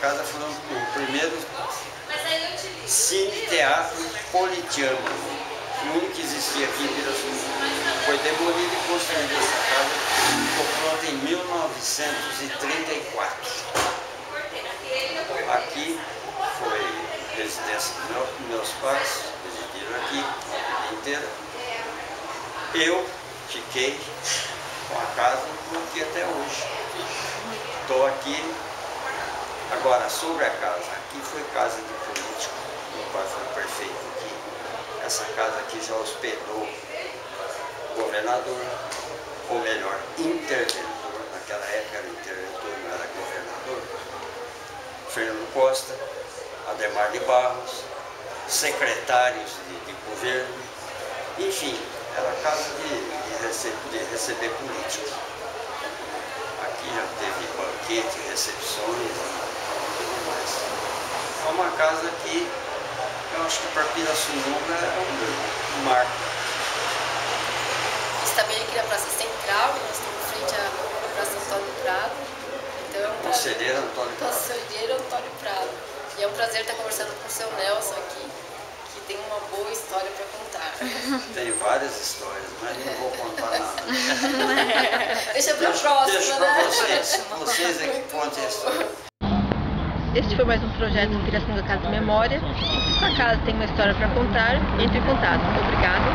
casa foi o primeiro cine-teatro politiano, o único que existia aqui em Pirassununga. Foi demolido e construído essa casa, ficou pronta em 1934. Aqui foi residência dos meus pais, residiram aqui a vida inteira. Eu fiquei com a casa e estou aqui até hoje. Estou aqui. Agora, sobre a casa, aqui foi casa de político. Meu pai foi prefeito aqui. Essa casa aqui já hospedou governador, ou melhor, interventor. Naquela época era interventor, não era governador. Fernando Costa, Ademar de Barros, secretários de governo. Enfim, era casa de receber políticos. Aqui já teve banquete, recepções e tudo mais. É uma casa que eu acho que para Pirassununga é um marco. Isso também aqui na Praça Central, nós estamos frente à Praça Antônio Prado. Então, Conselheiro Antônio Prado. Conselheiro Antônio Prado. E é um prazer estar conversando com o seu Nelson aqui, que tem uma boa história para contar. Tem várias histórias, mas não vou contar nada. Deixa para o próximo, Deixa né? para vocês é que contem a história. Este foi mais um projeto do Pirassununga Casa de Memória. Se sua casa tem uma história para contar, entre em contato. Obrigada.